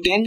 10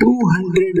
200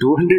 200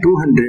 200,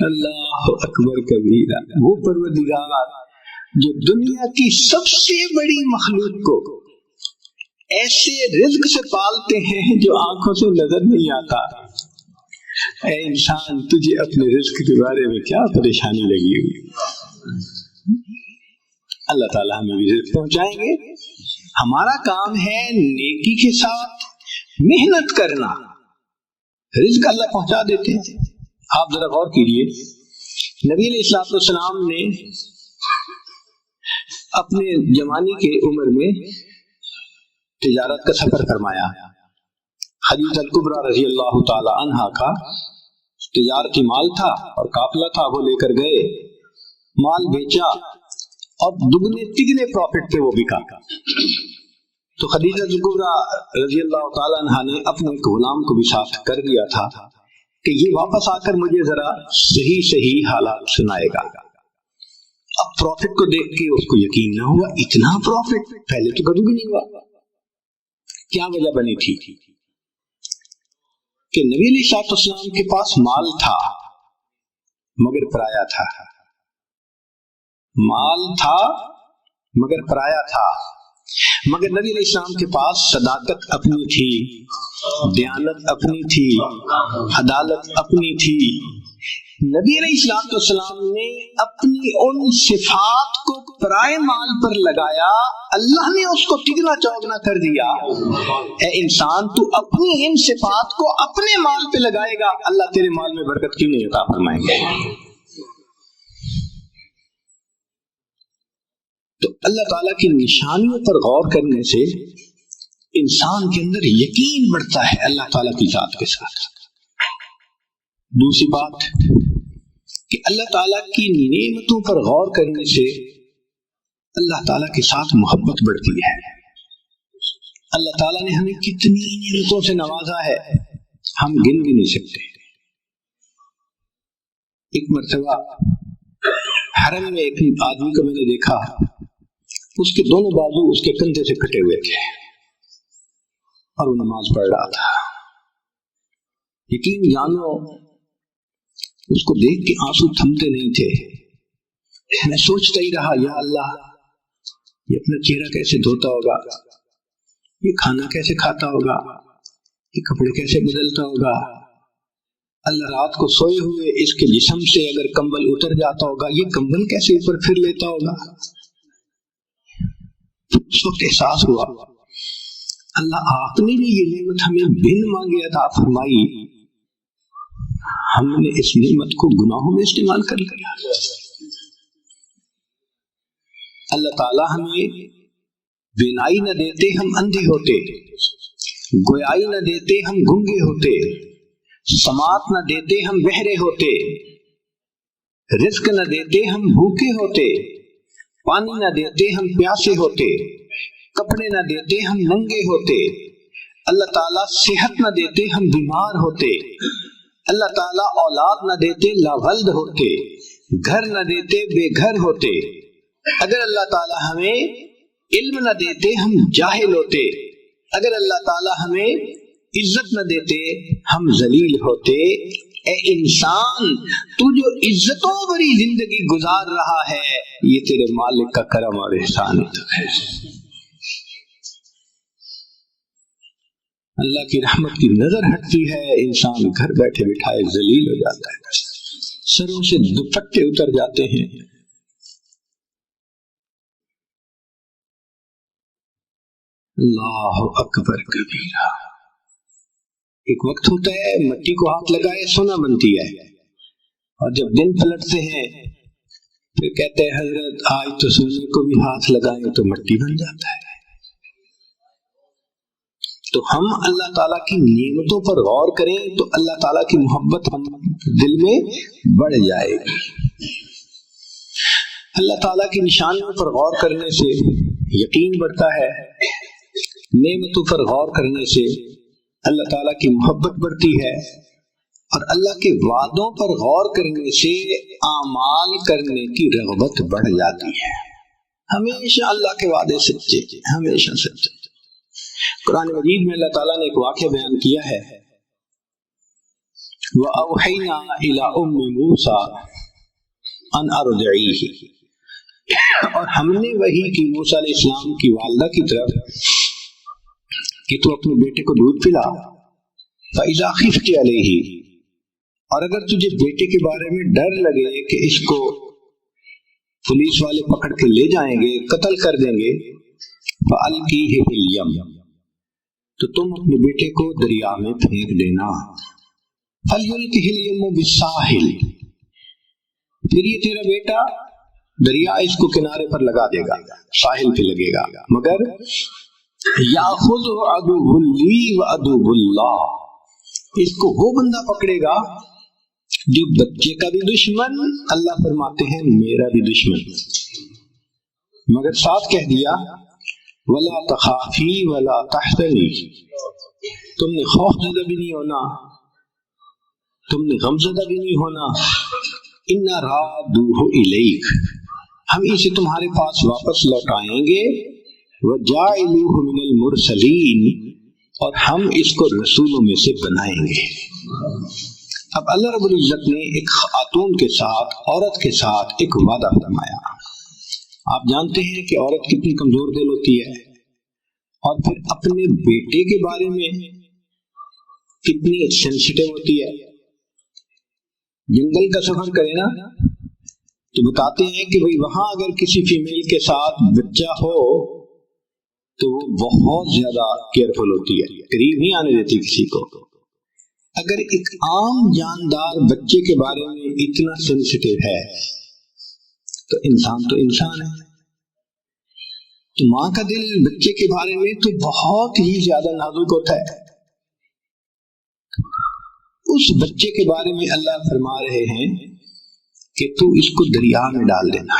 اللہ اکبر کبیرہ، وہ پروردگار جو دنیا کی سب سے بڑی مخلوق کو ایسے رزق سے پالتے ہیں جو آنکھوں سے نظر نہیں آتا۔ اے انسان، تجھے اپنے رزق کے بارے میں کیا پریشانی لگی ہوئی؟ اللہ تعالیٰ ہمیں بھی رزق پہنچائیں گے۔ ہمارا کام ہے نیکی کے ساتھ محنت کرنا، رزق اللہ پہنچا دیتے ہیں۔ آپ ذرا غور کیجیے، نبی علیہ السلام نے اپنے جوانی کے عمر میں تجارت کا سفر فرمایا۔ خدیجہ الکبریٰ رضی اللہ تعالی عنہا کا تجارتی مال تھا اور قافلہ تھا، وہ لے کر گئے، مال بیچا اور دگنے تگنے پروفٹ پہ وہ بکا۔ تو خدیجہ الکبریٰ رضی اللہ تعالی عنہا نے اپنے غلام کو بھی ساتھ کر دیا تھا کہ یہ واپس آ کر مجھے ذرا صحیح حالات سنائے گا۔ اب پروفٹ کو دیکھ کے اس کو یقین نہ ہوا، اتنا پروفٹ پہلے تو کبھی بھی نہیں ہوا۔ کیا وجہ بنی تھی کہ نبی علیہ السلام کے پاس مال تھا مگر پرایا تھا، مال تھا مگر پرایا تھا، مگر نبی علیہ السلام کے پاس صداقت اپنی تھی، دیانت اپنی تھی، عدالت اپنی تھی۔ نبی علیہ السلام نے اپنی ان صفات کو پرائے مال پر لگایا، اللہ نے اس کو تگنا چوگنا کر دیا۔ اے انسان، تو اپنی ان صفات کو اپنے مال پہ لگائے گا، اللہ تیرے مال میں برکت کیوں نہیں عطا فرمائیں گے؟ تو اللہ تعالیٰ کی نشانیوں پر غور کرنے سے انسان کے اندر یقین بڑھتا ہے اللہ تعالیٰ کی ذات کے ساتھ۔ دوسری بات کہ اللہ تعالیٰ کی نعمتوں پر غور کرنے سے اللہ تعالیٰ کے ساتھ محبت بڑھتی ہے۔ اللہ تعالیٰ نے ہمیں کتنی نعمتوں سے نوازا ہے، ہم گن بھی نہیں سکتے۔ ایک مرتبہ حرم میں ایک آدمی کو میں نے دیکھا، اس کے دونوں بازو اس کے کندھے سے کٹے ہوئے تھے اور وہ نماز پڑھ رہا تھا۔ یقین جانو اس کو دیکھ کے آنسو تھمتے نہیں تھے۔ میں سوچتا ہی رہا، یا اللہ، یہ اپنا چہرہ کیسے دھوتا ہوگا، یہ کھانا کیسے کھاتا ہوگا، یہ کپڑے کیسے بدلتا ہوگا۔ اللہ رات کو سوئے ہوئے اس کے جسم سے اگر کمبل اتر جاتا ہوگا، یہ کمبل کیسے اوپر پھر لیتا ہوگا۔ اس وقت احساس ہوا، اللہ آپ نے بھی یہ نعمت ہمیں بن مانگے عطا فرمائی، ہم نے اس نعمت کو گناہوں میں استعمال کر لیا۔ اللہ تعالیٰ ہمیں بینائی نہ دیتے ہم اندھے ہوتے، گویائی نہ دیتے ہم گنگے ہوتے، سماعت نہ دیتے ہم بہرے ہوتے، رزق نہ دیتے ہم بھوکے ہوتے، پانی نہ دیتے ہم پیاسے ہوتے، کپڑے نہ دیتے ہم ننگے ہوتے، اللہ تعالیٰ صحت نہ دیتے ہم بیمار ہوتے، اللہ تعالیٰ اولاد نہ دیتے لاولد ہوتے، گھر نہ دیتے بے گھر ہوتے، اگر اللہ تعالیٰ ہمیں علم نہ دیتے ہم جاہل ہوتے، اگر اللہ تعالیٰ ہمیں عزت نہ دیتے ہم ذلیل ہوتے۔ اے انسان، تو جو عزتوں بری زندگی گزار رہا ہے، یہ تیرے مالک کا کرم اور احسان ہے۔ اللہ کی رحمت کی نظر ہٹتی ہے، انسان گھر بیٹھے بٹھائے ذلیل ہو جاتا ہے، سروں سے دوپٹے اتر جاتے ہیں۔ اللہ اکبر کبیرہ۔ ایک وقت ہوتا ہے مٹی کو ہاتھ لگائے سونا بنتی ہے، اور جب دن پلٹتے ہیں پھر کہتے ہیں حضرت آج تو سونے کو بھی ہاتھ لگائیں تو مٹی بن جاتا ہے۔ تو ہم اللہ تعالیٰ کی نعمتوں پر غور کریں تو اللہ تعالیٰ کی محبت ہم دل میں بڑھ جائے گی۔ اللہ تعالیٰ کی نشانیوں پر غور کرنے سے یقین بڑھتا ہے، نعمتوں پر غور کرنے سے اللہ تعالیٰ کی محبت بڑھتی ہے، اور اللہ کے وعدوں پر غور کرنے سے اعمال کرنے کی رغبت بڑھ جاتی ہے۔ ہمیشہ اللہ کے وعدے سچے، ہمیشہ سچے۔ قرآن مجید میں اللہ تعالیٰ نے ایک واقعہ بیان کیا ہے، وَأَوْحَيْنَا إِلَىٰ أُمِّ مُوسَىٰ أَنْ أَرْضِعِيهِ، اور ہم نے وحی کی موسیٰ علیہ السلام کی والدہ کی طرف کہ تو اپنے بیٹے کو دودھ پلا، فَإِذَا خِفْتِ عَلَيْهِ، اور اگر تجھے بیٹے کے بارے میں ڈر لگے کہ اس کو پولیس والے پکڑ کے لے جائیں گے، قتل کر دیں گے، فَأَلْقِيهِ فِي الْيَمِّ، تو تم اپنے بیٹے کو دریا میں پھینک دینا، فَلْيُلْقِهِ الْيَمُّ بِالسَّاحِلِ، پھر یہ تیرا بیٹا دریا اس کو کنارے پر لگا دے گا، ساحل پہ لگے گا، مگر یاخذ عدو لی و عدو اللہ، اس کو وہ بندہ پکڑے گا جو بچے کا بھی دشمن، اللہ فرماتے ہیں میرا بھی دشمن، مگر ساتھ کہہ دیا ولا تخافی ولا تحزنی، تم نے خوف زدہ بھی نہیں ہونا، تم نے غم زدہ بھی نہیں ہونا، انا رادوہ الیک، ہم اسے تمہارے پاس واپس لوٹائیں گے، وجاعلوہ من المرسلین، اور ہم اس کو رسولوں میں سے بنائیں گے۔ اب اللہ رب العزت نے ایک خاتون کے ساتھ، عورت کے ساتھ ایک وعدہ فرمایا۔ آپ جانتے ہیں کہ عورت کتنی کمزور دل ہوتی ہے، اور پھر اپنے بیٹے کے بارے میں کتنی سینسیٹیو ہوتی ہے۔ جنگل کا سفر کرے نا تو بتاتے ہیں کہ بھئی وہاں اگر کسی فیمیل کے ساتھ بچہ ہو تو وہ بہت زیادہ کیئرفل ہوتی ہے، قریب نہیں آنے دیتی کسی کو۔ اگر ایک عام جاندار بچے کے بارے میں اتنا سینسیٹیو ہے تو انسان ہے۔ تو ماں کا دل بچے کے بارے میں تو بہت ہی زیادہ نازک ہوتا ہے۔ اس بچے کے بارے میں اللہ فرما رہے ہیں کہ تو اس کو دریا میں ڈال دینا۔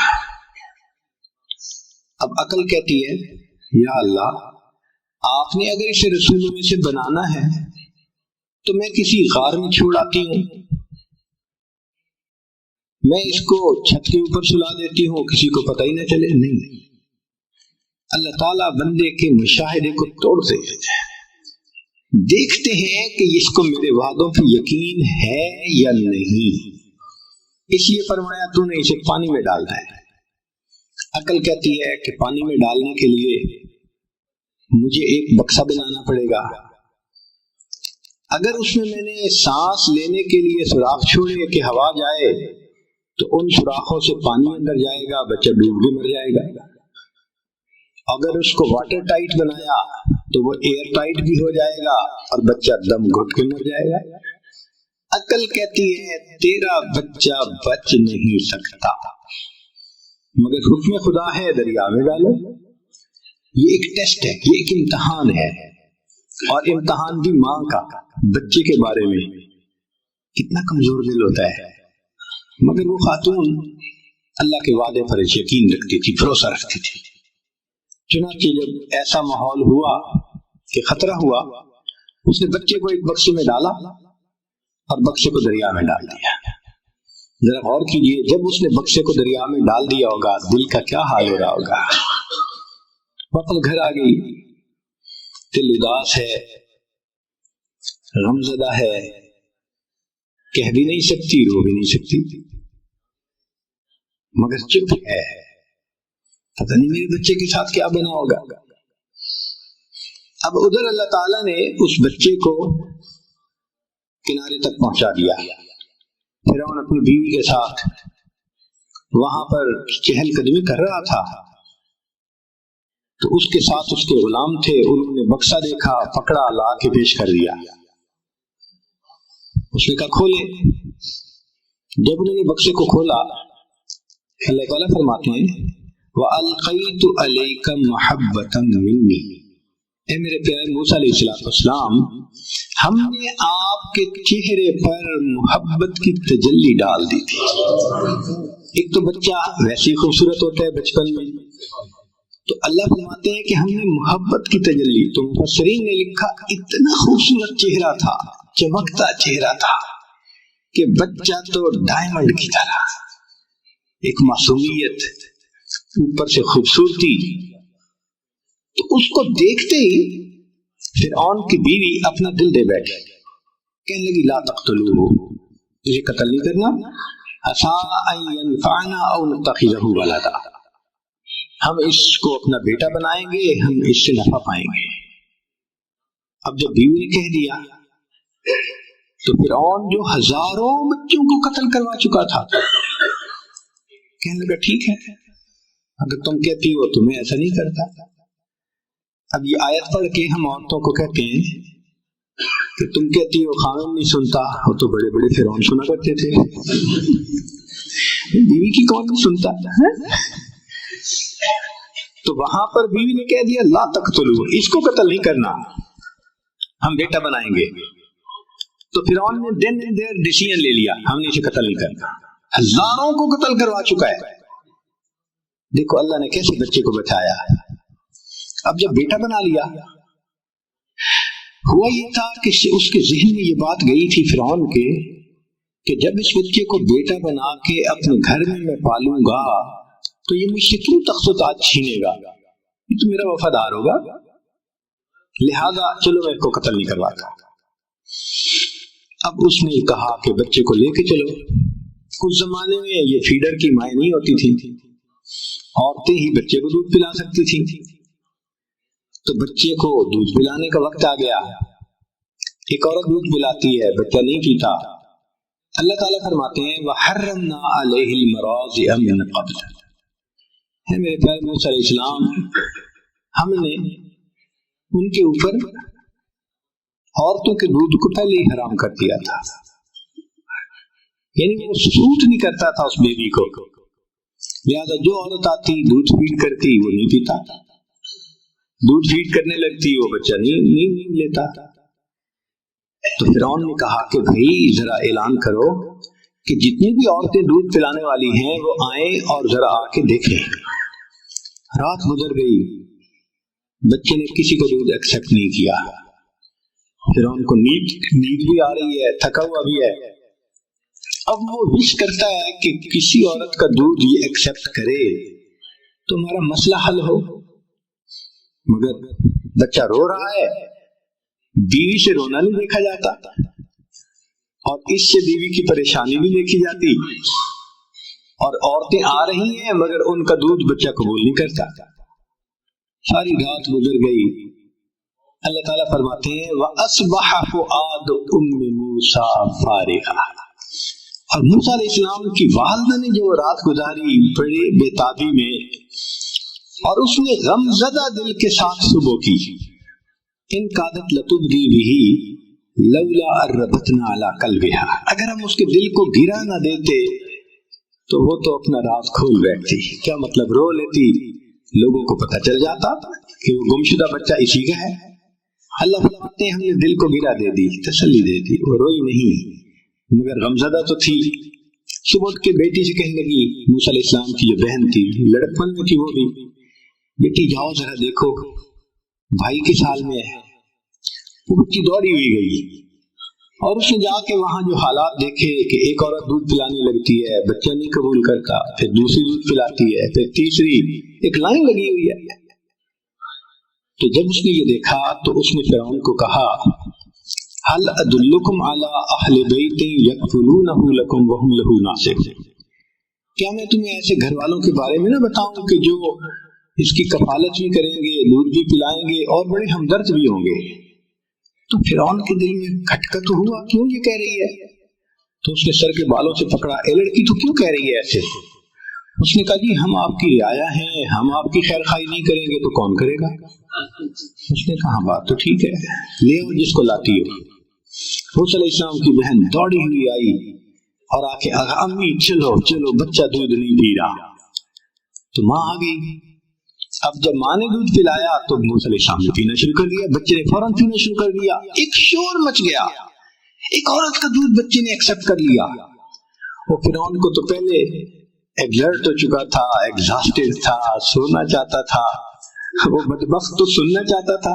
اب عقل کہتی ہے یا اللہ، آپ نے اگر اسے رسولوں میں سے بنانا ہے تو میں کسی غار میں چھوڑ آتی ہوں، میں اس کو چھت کے اوپر سلا دیتی ہوں، کسی کو پتہ ہی نہ چلے۔ نہیں، اللہ تعالیٰ بندے کے مشاہدے کو توڑتے ہیں، دیکھتے ہیں کہ اس کو میرے وعدوں پہ یقین ہے یا نہیں، اس لیے فرمایا تو نے اسے پانی میں ڈالنا ہے۔ عقل کہتی ہے کہ پانی میں ڈالنے کے لیے مجھے ایک بکسا بنانا پڑے گا، اگر اس میں نے سانس لینے کے لیے سوراخ چھوڑے کہ ہوا جائے تو ان سوراخوں سے پانی اندر جائے گا، بچہ ڈوب کے مر جائے گا۔ اگر اس کو واٹر ٹائٹ بنایا تو وہ ایئر ٹائٹ بھی ہو جائے گا اور بچہ دم گھٹ کے مر جائے گا۔ عقل کہتی ہے تیرا بچہ بچ نہیں سکتا، مگر حکم خدا ہے دریا میں ڈالو۔ یہ ایک ٹیسٹ ہے، یہ ایک امتحان ہے، اور امتحان بھی ماں کا بچے کے بارے میں کتنا کمزور دل ہوتا ہے، مگر وہ خاتون اللہ کے وعدے پر یقین رکھتی تھی، بھروسہ رکھتی تھی۔ چنانچہ جب ایسا ماحول ہوا کہ خطرہ ہوا، اس نے بچے کو ایک بکسے میں ڈالا اور بکسے کو دریا میں ڈال دیا۔ ذرا غور کیجئے، جب اس نے بکسے کو دریا میں ڈال دیا ہوگا دل کا کیا حال ہو رہا ہوگا۔ واپس گھر آ گئی، دل اداس ہے، غمزدہ ہے، کہہ بھی نہیں سکتی، رو بھی نہیں سکتی، مگر چپ ہے، پتہ نہیں میرے بچے کے ساتھ کیا بنا ہوگا۔ اب ادھر اللہ تعالیٰ نے اس بچے کو کنارے تک پہنچا دیا۔ فرعون اپنی بیوی کے ساتھ وہاں پر چہل قدمی کر رہا تھا، تو اس کے ساتھ اس کے غلام تھے، انہوں نے بکسا دیکھا، پکڑا، لا کے پیش کر دیا۔ اس نے کہا کھولے۔ جب انہوں نے بکسے کو کھولا، اللہ تعالیٰ فرماتے ہیں وَأَلْقَيْتُ عَلَيْكَ مَحَبَّةً مِّنِّي، اے میرے پیارے موسیٰ علیہ السلام، ہم نے آپ کے چہرے پر محبت کی تجلی ڈال دی تھی۔ ایک تو بچہ ویسے ہی خوبصورت ہوتا ہے بچپن میں، تو اللہ فرماتے ہیں کہ ہم نے محبت کی تجلی، تو مفسرین نے لکھا اتنا خوبصورت چہرہ تھا، چمکتا چہرہ تھا کہ بچہ تو ڈائمنڈ کی طرح، ایک معصومیت، اوپر سے خوبصورتی۔ تو اس کو دیکھتے ہی فرعون کی بیوی اپنا دل دے بیٹھی کہنے لگی لا تقتلوہ، اسے قتل نہیں کرنا، عسیٰ ان ینفعنا او نتخذہ ولدا، ہم اس کو اپنا بیٹا بنائیں گے، ہم اس سے نفع پائیں گے۔ اب جب بیوی نے کہہ دیا تو فرعون جو ہزاروں بچوں کو قتل کروا چکا تھا کہنے لگا ٹھیک ہے، اگر تم کہتی ہو تو میں ایسا نہیں کرتا۔ اب یہ آیت پڑھ کے ہم عورتوں کو کہتے ہیں کہ تم کہتی ہو خاوند نہیں سنتا، وہ تو بڑے بڑے فرعون سنا کرتے تھے، بیوی کی کون نہیں سنتا ہے؟ تو وہاں پر بیوی نے کہہ دیا لا تقتلوا، اس کو قتل نہیں کرنا، ہم بیٹا بنائیں گے۔ تو فرعون نے دن دیر ڈیسیژن لے لیا، ہم نے اسے قتل نہیں کرنا، ہزاروں کو قتل کروا چکا ہے۔ دیکھو اللہ نے کیسے بچے کو بچایا۔ اب جب بیٹا بنا لیا، ہوا یہ تھا کہ اس کے ذہن میں یہ بات گئی تھی فرعون کے کہ جب اس بچے کو بیٹا بنا کے اپنے گھر میں پالوں گا تو یہ مجھ سے کیوں تخت و تاج چھینے گا، یہ تو میرا وفادار ہوگا، لہذا چلو میں اس کو قتل نہیں کرواتا۔ اب اس نے کہا کہ بچے کو لے کے چلو۔ اس زمانے میں یہ فیڈر کی مائیں نہیں ہوتی تھی، عورتیں ہی بچے کو دودھ پلا سکتی تھی، تو بچے کو دودھ پلانے کا وقت آ گیا۔ ایک عورت دودھ پلاتی ہے، بچہ نہیں پیتا، اللہ تعالیٰ فرماتے ہیں وَحَرَّمْنَا عَلَيْهِ الْمَرَاضِعَ مِنْ قَبْلُ، ہے میرے پیارے موسیٰ علیہ السلام، ہم نے ان کے اوپر عورتوں کے دودھ کو پہلے ہی حرام کر دیا تھا، یعنی وہ سوٹ نہیں کرتا تھا اس بیبی کو، لہذا جو عورت آتی دودھ فیڈ کرتی وہ نہیں پیتا، دودھ فیڈ کرنے لگتی وہ بچہ نہیں لیتا۔ تو فرعون نے کہا کہ بھائی ذرا اعلان کرو کہ جتنی بھی عورتیں دودھ پلانے والی ہیں وہ آئیں اور ذرا آ کے دیکھیں۔ رات گزر گئی، بچے نے کسی کا دودھ ایکسپٹ نہیں کیا۔ فرعون کو نیند بھی آ رہی ہے، تھکا ہوا بھی ہے، اب وہ وش کرتا ہے کہ کسی عورت کا دودھ یہ ایکسپٹ کرے تو ہمارا مسئلہ حل ہو، مگر بچہ رو رہا ہے، بیوی سے رونا نہیں دیکھا جاتا اور اس سے بیوی کی پریشانی بھی دیکھی جاتی، اور عورتیں آ رہی ہیں مگر ان کا دودھ بچہ قبول نہیں کرتا۔ ساری رات گزر گئی، اللہ تعالیٰ فرماتے ہیں وَأَصْبَحَ فُؤَادُ أُمِّ مُوسَىٰ فَارِغًا، اور موسیٰ علیہ السلام کی والدہ نے جو رات گزاری بڑے بے-تابی میں، اور اس نے غم زدہ دل کے ساتھ صبح کی، ان قادت لتبدی بہ لولا ان ربطنا علی قلبها، اگر ہم اس کے دل کو گرا نہ دیتے تو وہ تو اپنا راز کھول بیٹھتی۔ کیا مطلب؟ رو لیتی، لوگوں کو پتہ چل جاتا کہ وہ گمشدہ بچہ اسی کا ہے۔ اللہ فرماتے ہیں ہم نے دل کو گرا دے دی، تسلی دے دی، وہ روئی نہیں مگر غمزدہ تو تھی۔ صبح کے بیٹی سے کہنے لگی، موسیٰ علیہ السلام کی جو بہن تھی، لڑکپن میں تھی وہ بھی، بیٹی جاؤ ذرا دیکھو بھائی کس حال میں ہے۔ وہ بچی دوڑی ہوئی گئی اور اس نے جا کے وہاں جو حالات دیکھے کہ ایک عورت دودھ پلانے لگتی ہے، بچہ نہیں قبول کرتا، پھر دوسری دودھ پلاتی ہے، پھر تیسری، ایک لائن لگی ہوئی ہے۔ تو جب اس نے یہ دیکھا تو اس نے فرعون کو کہا هل ادلکم علی اہل بیت یکفلونہ لکم وہم لہ ناصحون، کیا میں تمہیں ایسے گھر والوں کے بارے میں نہ بتاؤں کہ جو اس کی کفالت بھی کریں گے، دودھ بھی پلائیں گے اور بڑے ہمدرد بھی ہوں گے۔ تو فرعون کے دل میں کھٹکا تو ہوا، کیوں یہ کہہ رہی ہے؟ تو اس نے سر کے بالوں سے پکڑا، اے لڑکی تو کیوں کہہ رہی ہے ایسے؟ اس نے کہا جی ہم آپ کی رعایا ہیں، ہم آپ کی خیر خواہی نہیں کریں گے تو کون کرے گا؟ اس نے کہا بات تو ٹھیک ہے، لے آؤ جس کو لاتی ہو۔ موسیٰ علیہ السلام کی بہن دوڑی ہوئی آئی اور آ کے امی چلو چلو بچہ دودھ نہیں پی رہا، تو ماں آ گئی۔ اب جب ماں نے دودھ پلایا تو موسیٰ علیہ السلام نے پینا شروع کر دیا، بچے نے فوراً پینا شروع کر دیا، ایک شور مچ گیا، ایک عورت کا دودھ بچے نے ایکسپٹ کر لیا۔ وہ فرعون کو تو پہلے ایگزرٹ ہو چکا تھا، ایگزاسٹڈ تھا، سونا چاہتا تھا، وہ بدبخت تو سننا چاہتا تھا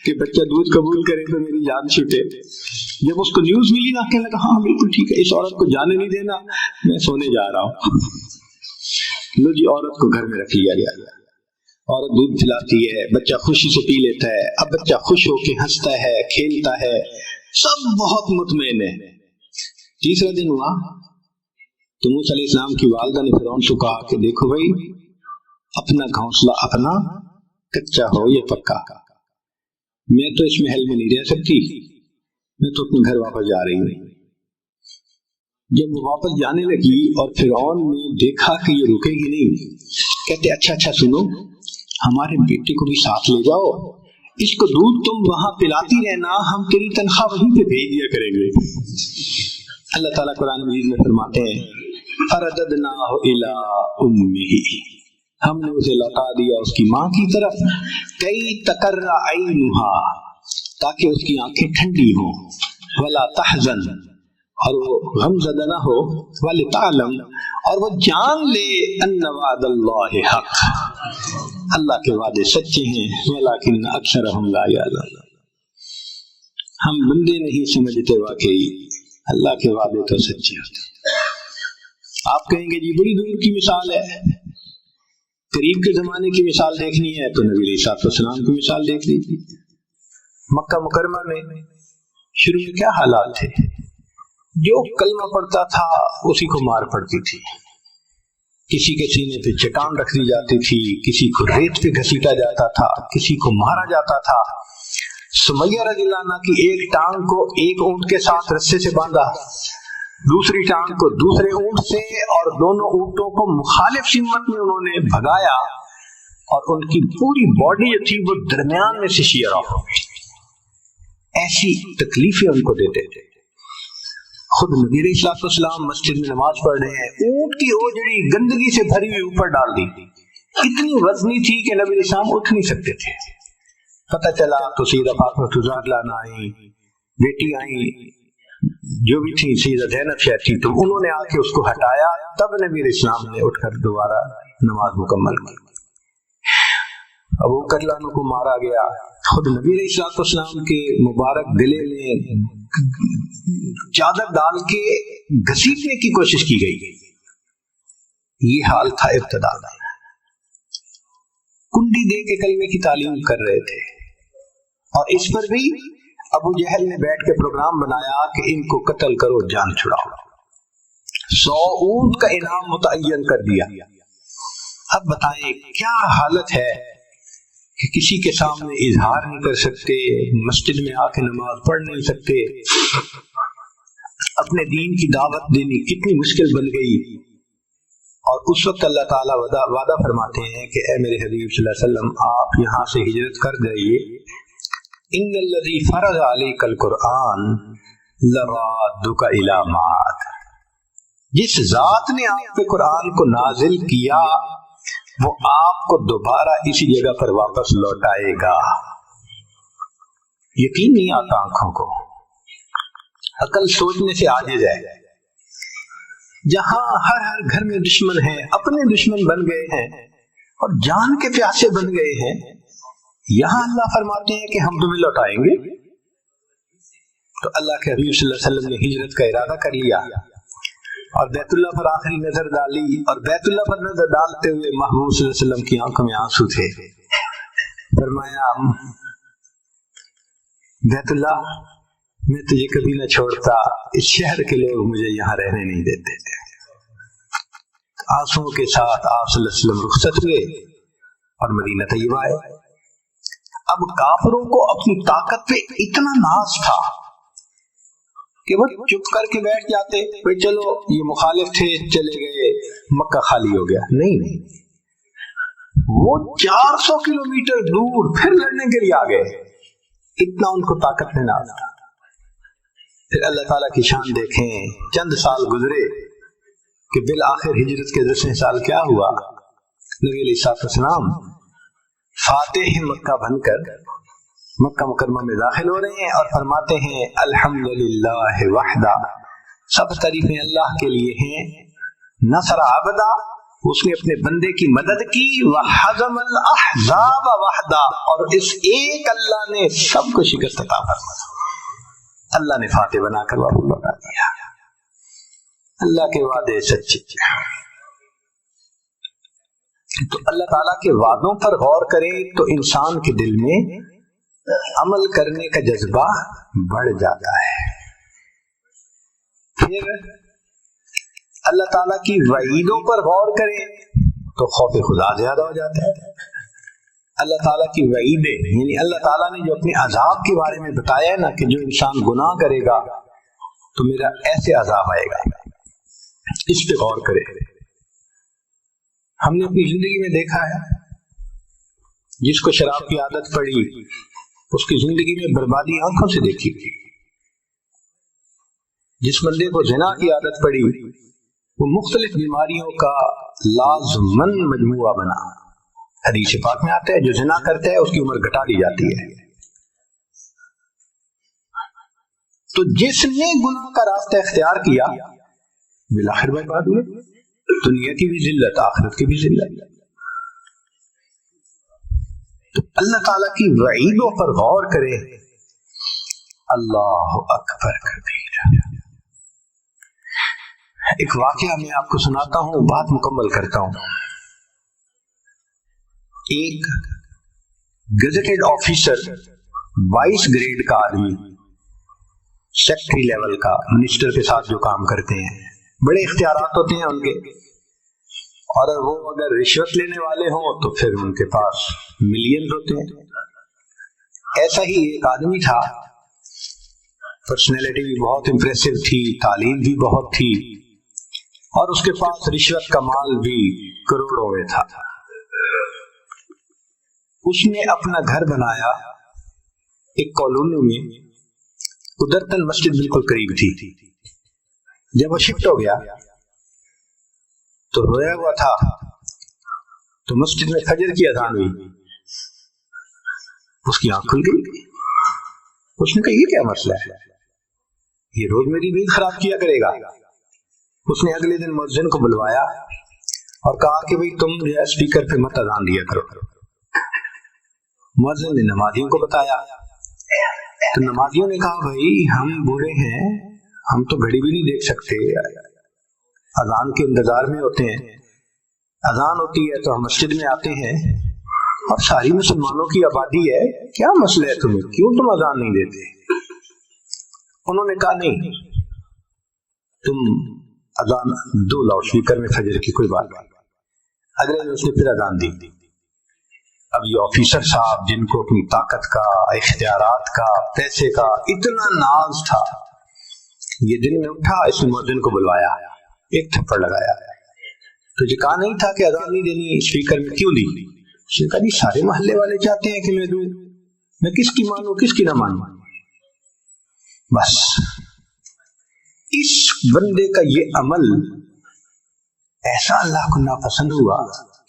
کہ بچہ دودھ قبول کرے تو میری جان چھوٹے۔ جب اس کو نیوز ملی نا، کہنے لگا ہاں بالکل ٹھیک ہے، اس عورت کو جانے نہیں دینا، میں سونے جا رہا ہوں۔ لو جی عورت کو گھر میں رکھ لیا گیا، عورت دودھ پلاتی ہے، بچہ خوشی سے پی لیتا ہے۔ اب بچہ خوش ہو کے ہنستا ہے، کھیلتا ہے، سب بہت مطمئن ہے. تیسرا دن ہوا تو موسیٰ علیہ السلام کی والدہ نے فرعون سے کہا کہ دیکھو بھائی، اپنا گھونسلہ اپنا کچا ہو یا پکا، میں تو اس محل میں نہیں رہ سکتی، میں تو اپنے گھر واپس جا رہی ہوں. جب وہ واپس جانے لگی اور فرعون نے دیکھا کہ یہ رکے گی نہیں، کہتے اچھا سنو، ہمارے بیٹے کو بھی ساتھ لے جاؤ، اس کو دودھ تم وہاں پلاتی رہنا، ہم تیری تنخواہ وہیں پہ بھیج دیا کریں گے. اللہ تعالیٰ قرآن مجید میں فرماتے ہیں فرددناہ الی امہ، ہم نے اسے لوٹا دیا اس کی ماں کی طرف، کئی تقر عینہا، تاکہ اس کی آنکھیں ٹھنڈی ہوں، ولا تحزن، اور وہ غم زدہ نہ ہو، ولتعلم، اور وہ جان لے ان وعد اللہ حق، اللہ کے وعدے سچے ہیں، ولکن اکثرہم لا یعلمون، ہم بندے نہیں سمجھتے، واقعی اللہ کے وعدے تو سچے ہوتے. آپ کہیں گے جی بڑی دور کی مثال ہے، قریب کے زمانے کی مثال دیکھنی ہے تو نبی علیہ السلام کی مثال دیکھ لیجیے. مکہ مکرمہ میں شروع میں کیا حالات تھے؟ جو کلمہ پڑھتا تھا اسی کو مار پڑتی تھی، کسی کے سینے پہ چٹان رکھ دی جاتی تھی، کسی کو ریت پہ گھسیٹا جاتا تھا، کسی کو مارا جاتا تھا. سمیہ رضی اللہ عنہ کی ایک ٹانگ کو ایک اونٹ کے ساتھ رسے سے باندھا، دوسری ٹانگ کو دوسرے اونٹ سے، اور دونوں اونٹوں کو مخالف سمت میں انہوں نے بھگایا، اور ان کی پوری باڈی جو تھی وہ درمیان میں سے شیئر آف ہو گئی. ایسی تکلیفیں ان کو دیتے تھے. خود نبی علیہ السلام مسجد میں نماز پڑھ رہے ہیں، اونٹ کی اوجڑی گندگی سے بھری ہوئی اوپر ڈال دی، اتنی وزنی تھی کہ نبی علیہ السلام اٹھ نہیں سکتے تھے. پتہ چلا تو سیدہ فاطمہ زہرا آئی، بیٹی آئی، جو بھی تھی سیدہ زینب شاید تھی، تو انہوں نے آ کے اس کو ہٹایا، تب نبی علیہ السلام نے اٹھ کر دوبارہ نماز مکمل کی. ابو بکر عنہ کو مارا گیا، خود نبی علیہ السلام کے مبارک گلے میں چادر ڈال کے گھسیٹنے کی کوشش کی گئی. یہ حال تھا ابتدا میں. کنڈی دے کے کلمے کی تعلیم کر رہے تھے، اور اس پر بھی ابو جہل نے بیٹھ کے پروگرام بنایا کہ ان کو قتل کرو، جان چھڑاؤ. 100 اونٹ کا انعام متعین کر دیا. اب بتائیں کیا حالت ہے کہ کسی کے سامنے اظہار نہیں کر سکتے، مسجد میں آ کے نماز پڑھ نہیں سکتے، اپنے دین کی دعوت دینی کتنی مشکل بن گئی. اور اس وقت اللہ تعالیٰ وعدہ فرماتے ہیں کہ اے میرے حبیب صلی اللہ علیہ وسلم، آپ یہاں سے ہجرت کر جائیے. ان الذی فرض علیک القرآن لرادک الی معاد، جس ذات نے آپ پہ قرآن کو نازل کیا وہ آپ کو دوبارہ اسی جگہ پر واپس لوٹائے گا. یقین نہیں آتا آنکھوں کو، عقل سوچنے سے عاجز ہے. جہاں ہر گھر میں دشمن ہیں، اپنے دشمن بن گئے ہیں اور جان کے پیاسے بن گئے ہیں، یہاں اللہ فرماتے ہیں کہ ہم تمہیں لوٹائیں گے. تو اللہ کے حبیب صلی اللہ علیہ وسلم نے ہجرت کا ارادہ کر لیا اور بیت اللہ پر آخری نظر ڈالی، اور بیت اللہ پر نظر ڈالتے ہوئے محبوب صلی اللہ علیہ وسلم کی آنکھوں میں آنسو تھے. فرمایا بیت اللہ، میں تجھے کبھی نہ چھوڑتا، اس شہر کے لوگ مجھے یہاں رہنے نہیں دیتے. آنسوں کے ساتھ آپ صلی اللہ علیہ وسلم رخصت ہوئے اور مدینہ طیبہ آئے. اب کافروں کو اپنی طاقت پہ اتنا ناز تھا کہ وہ چپ کر کے بیٹھ جاتے، بھئی چلو یہ مخالف تھے چلے گئے، مکہ خالی ہو گیا. نہیں، وہ 400 کلومیٹر دور پھر لڑنے کے لیے آ گئے، اتنا ان کو طاقت میں ناز تھا. پھر اللہ تعالیٰ کی شان دیکھیں، چند سال گزرے کہ بالآخر ہجرت کے 10 سال کیا ہوا، نبی علیہ السلام فاتح مکہ بن کر مکہ مکرمہ میں داخل ہو رہے ہیں اور فرماتے ہیں الحمدللہ وحدہ، سب تعریفیں اللہ کے لیے ہیں. نصر عبدہ، اس نے اپنے بندے کی مدد کی، وحزم الاحزاب وحدہ، اور اس ایک اللہ نے سب کو شکست عطا فرمائی. اللہ نے فاتح بنا کر واپس لوٹا دیا. اللہ کے وعدے سچے. تو اللہ تعالیٰ کے وعدوں پر غور کریں تو انسان کے دل میں عمل کرنے کا جذبہ بڑھ جاتا ہے. پھر اللہ تعالیٰ کی وعیدوں پر غور کریں تو خوف خدا زیادہ ہو جاتا ہے. اللہ تعالیٰ کی وعیدیں یعنی اللہ تعالیٰ نے جو اپنے عذاب کے بارے میں بتایا ہے نا کہ جو انسان گناہ کرے گا تو میرا ایسے عذاب آئے گا, اس پہ غور کرے. ہم نے اپنی زندگی میں دیکھا ہے جس کو شراب کی عادت پڑی اس کی زندگی میں بربادی آنکھوں سے دیکھی. جس بندے کو زنا کی عادت پڑی وہ مختلف بیماریوں کا لازمن مجموعہ بنا. حدیث پاک میں آتا ہے جو زنا کرتا ہے اس کی عمر گھٹا دی جاتی ہے. تو جس نے گناہ کا راستہ اختیار کیا بالآخر برباد ہوئے, دنیا کی بھی ذلت آخرت کی بھی ذلت. تو اللہ تعالیٰ کی وعیدوں پر غور کرے. اللہ اکبر کبیرہ. ایک واقعہ میں آپ کو سناتا ہوں, بات مکمل کرتا ہوں. ایک گزٹڈ آفیسر 22 گریڈ کا آدمی, سیکٹری لیول کا, منسٹر کے ساتھ جو کام کرتے ہیں, بڑے اختیارات ہوتے ہیں ان کے, اور وہ اگر رشوت لینے والے ہوں تو پھر ان کے پاس ملینز ہوتے ہیں. ایسا ہی ایک آدمی تھا, پرسنالٹی بھی بہت امپریسو تھی, تعلیم بھی بہت تھی, اور اس کے پاس رشوت کا مال بھی کروڑوں میں تھا. اس نے اپنا گھر بنایا ایک کالونی میں, قدرتاً مسجد بالکل قریب تھی. جب وہ شفٹ ہو گیا تو رویا ہوا تھا, تو مسجد میں فجر کی اذان ہوئی, اس کی آنکھ کھل گئی. اس نے کہا یہ کیا مسئلہ ہے, یہ روز میری نیند خراب کیا کرے گا. اس نے اگلے دن مؤذن کو بلوایا اور کہا کہ بھئی تم جو ہے اسپیکر پہ مت اذان دیا کرو. مؤذن نے نمازیوں کو بتایا تو نمازیوں نے کہا بھائی ہم بوڑھے ہیں, ہم تو گھڑی بھی نہیں دیکھ سکتے, اذان کے انتظار میں ہوتے ہیں, اذان ہوتی ہے تو ہم مسجد میں آتے ہیں اور ساری مسلمانوں کی آبادی ہے, کیا مسئلہ ہے تمہیں, کیوں تم اذان نہیں دیتے؟ انہوں نے کہا نہیں, تم اذان دو لاؤڈ اسپیکر میں فجر کی, کوئی بات نہیں. اگلے دن اس نے پھر اذان دی. اب یہ آفیسر صاحب جن کو اپنی طاقت کا, اختیارات کا, پیسے کا اتنا ناز تھا, یہ دن میں اٹھا, اس نے مؤذن کو بلوایا, ایک تھپڑ لگایا. تو یہ کہا نہیں تھا کہ اذان نہیں دینی, اسپیکر میں کیوں دی؟ اس نے کہا جی سارے محلے والے چاہتے ہیں کہ میں دوں, میں کس کی مانوں کس کی نہ مانوں. بس اس بندے کا یہ عمل ایسا اللہ کو ناپسند ہوا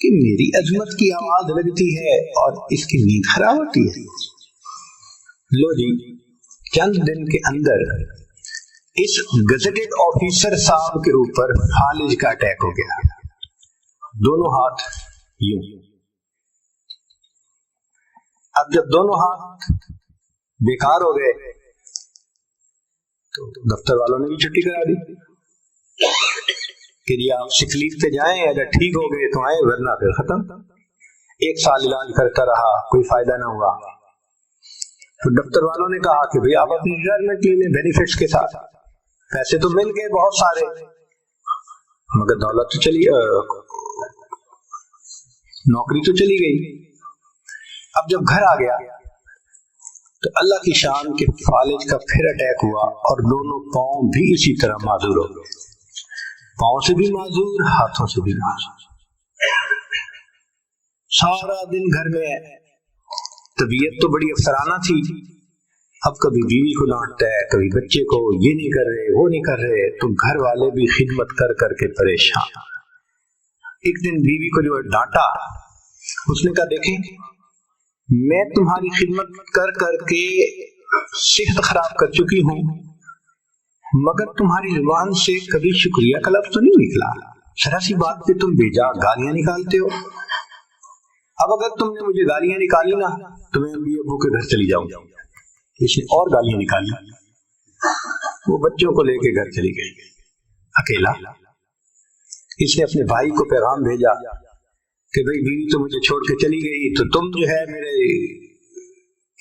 کہ میری عظمت کی آواز لگتی ہے اور اس کی نیند خراب ہوتی ہے. لو جی, چند دن کے اندر اس گزٹڈ آفیسر صاحب کے اوپر فالج کا اٹیک ہو گیا, دونوں ہاتھ یوں. اب جب دونوں ہاتھ بیکار ہو گئے تو دفتر والوں نے بھی چھٹی کرا دی کہ جی آپ سک لیو پہ جائیں, اگر ٹھیک ہو گئے تو آئیں ورنہ پھر ختم. 1 سال علاج کرتا رہا, کوئی فائدہ نہ ہوا. تو دفتر والوں نے کہا کہ بھئی آپ اپنی ریٹائرمنٹ لے لیں بینیفٹس کے ساتھ, پیسے تو مل گئے بہت سارے مگر دولت تو چلی, نوکری تو چلی گئی. اب جب گھر آ گیا تو اللہ کی شان کے فالج کا پھر اٹیک ہوا اور دونوں پاؤں بھی اسی طرح معذور ہو گئے, پاؤں سے بھی معذور, ہاتھوں سے بھی معذور. سارا دن گھر میں, طبیعت تو بڑی افسرانہ تھی, اب کبھی بیوی کو ڈانٹتا ہے, کبھی بچے کو, یہ نہیں کر رہے وہ نہیں کر رہے, تو گھر والے بھی خدمت کر کر کے پریشان. ایک دن بیوی کو جو ڈانٹا, اس نے کہا دیکھیں میں تمہاری خدمت کر کر کے صحت خراب کر چکی ہوں مگر تمہاری زبان سے کبھی شکریہ کا لفظ تو نہیں نکلا, ذرا سی بات پہ تم بے جا گالیاں نکالتے ہو. اب اگر تم نے مجھے گالیاں نکالی نا تو میں امی ابو کے گھر چلی جاؤں. اس نے اور گالیاں نکالی, وہ بچوں کو لے کے گھر چلی گئی اکیلا. اس نے اپنے بھائی کو پیغام بھیجا کہ بھئی بیوی تو مجھے چھوڑ کے چلی گئی, تو تم جو ہے میرے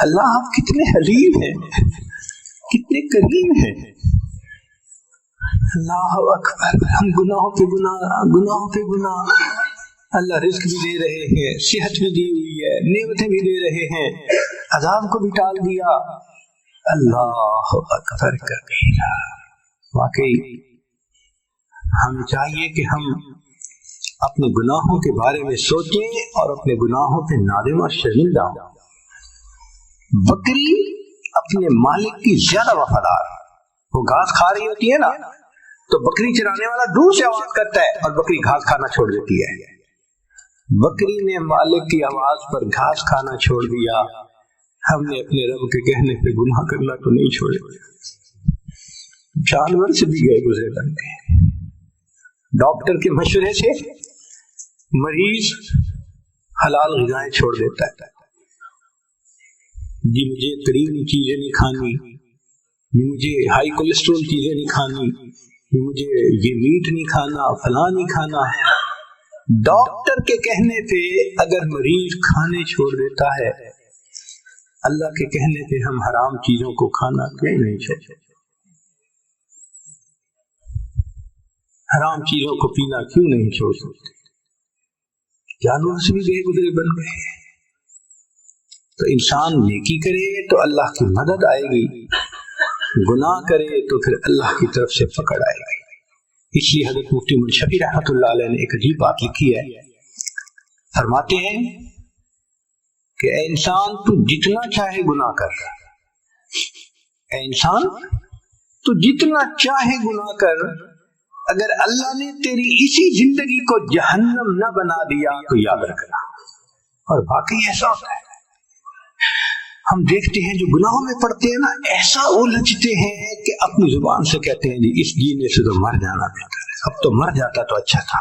اللہ آپ کتنے حلیم ہیں، کتنے کریم ہیں. اللہ اکبر. ہم گناہوں پہ گناہ. اللہ رزق بھی دے رہے ہیں، صحت بھی دی ہوئی ہے، نعمتیں بھی دے رہے ہیں، عذاب کو بھی ٹال دیا. اللہ اکبر کبیرہ. واقعی ہمیں چاہیے کہ ہم اپنے گناہوں کے بارے میں سوچیں اور اپنے گناہوں پہ نادم اور شرمندہ ہوں. بکری اپنے مالک کی زیادہ وفادار. وہ گھاس کھا رہی ہوتی ہے نا تو بکری چرانے والا دور سے آواز کرتا ہے اور بکری گھاس کھانا چھوڑ دیتی ہے. بکری نے مالک کی آواز پر گھاس کھانا چھوڑ دیا. ہم نے اپنے رب کے کہنے پہ گناہ کرنا تو نہیں چھوڑے. جانور سے بھی گئے گزرے بن گئے. ڈاکٹر کے مشورے سے مریض حلال غذائیں چھوڑ دیتا ہے. جی مجھے ترین چیزیں نہیں کھانی، مجھے ہائی کولیسٹرول چیزیں نہیں کھانی، مجھے یہ میٹ نہیں کھانا، فلاں نہیں کھانا. ڈاکٹر کے کہنے پہ اگر مریض کھانے چھوڑ دیتا ہے، اللہ کے کہنے پہ ہم حرام چیزوں کو کھانا کیوں نہیں چھوڑتے؟ حرام چیزوں کو پینا کیوں نہیں چھوڑ سکتے؟ جانور سے بھی گئے گزرے بن گئے. تو انسان نیکی کرے تو اللہ کی مدد آئے گی، گناہ کرے تو پھر اللہ کی طرف سے پکڑ آئے گی. اس لیے حضرت مفتی منشفی رحمۃ اللہ علیہ نے ایک عجیب بات لکھی ہے. فرماتے ہیں کہ اے انسان تو جتنا چاہے گناہ کر، اے انسان تو جتنا چاہے گناہ کر، اگر اللہ نے تیری اسی زندگی کو جہنم نہ بنا دیا تو یاد رکھنا. اور واقعی ایسا ہوتا ہے. ہم دیکھتے ہیں جو گناہوں میں پڑتے ہیں نا، ایسا الجھتے ہیں کہ اپنی زبان سے کہتے ہیں جی اس جینے سے تو مر جانا بہتر ہے، اب تو مر جاتا تو اچھا تھا.